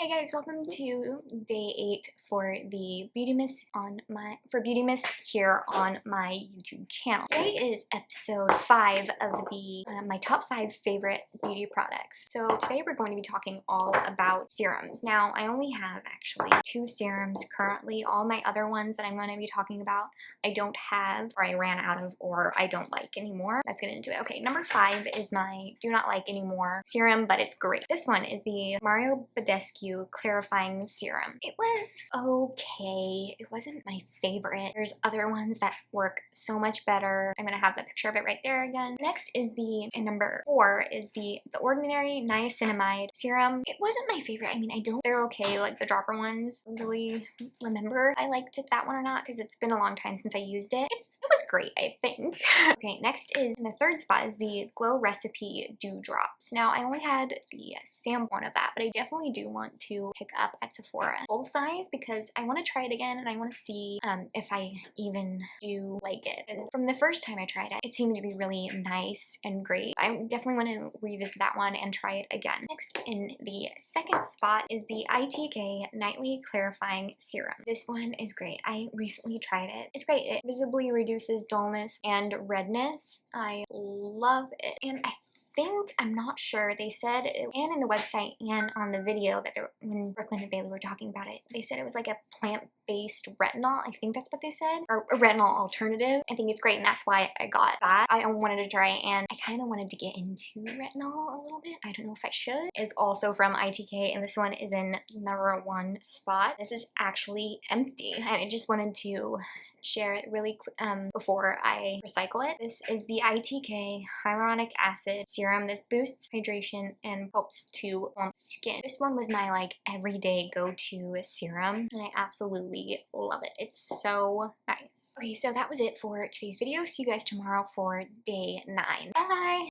Hey guys, welcome to day 8 for the Beautymas Beautymas here on my YouTube channel. Today is episode 5 of the my top 5 favorite beauty products. So today we're going to be talking all about serums. Now I only have actually 2 serums currently. All my other ones that I'm going to be talking about I don't have, or I ran out of, or I don't like anymore. Let's get into it. Okay, number 5 is my do not like anymore serum, but it's great. This one is the Badescu Clarifying serum. It was okay. It wasn't my favorite. There's other ones that work so much better. I'm gonna have the picture of it right there again. Next is number 4 is the ordinary niacinamide serum. It wasn't my favorite. I mean, they're okay, like the dropper ones. I don't really remember I liked that one or not because it's been a long time since I used it. It was great, I think. Okay, next is, in the 3rd spot is the Glow Recipe Dew Drops. Now, I only had the sample one of that, but I definitely do want to pick up at Sephora full size because I want to try it again and I want to see if I even do like it. Because from the first time I tried it, it seemed to be really nice and great. I definitely want to revisit that one and try it again. Next, in the 2nd spot is the ITK Nightly Clarifying Serum. This one is great. I recently tried it. It's great. It visibly reduces dullness and redness. I love it. And I'm not sure, they said, and in the website and on the video that when Brooklyn and Bailey were talking about it, they said it was like a plant-based retinol. I think that's what they said, or a retinol alternative. I think it's great, and that's why I got that. I wanted to try it, and I kind of wanted to get into retinol a little bit. I don't know if I should. It's also from ITK, and this one is in number 1 spot. This is actually empty, and I just wanted to share it really quick before I recycle it. This is the ITK Hyaluronic Acid Serum. This boosts hydration and helps to plump skin. This one was my like everyday go-to serum and I absolutely love it. It's so nice. Okay, so that was it for today's video. See you guys tomorrow for day 9. Bye!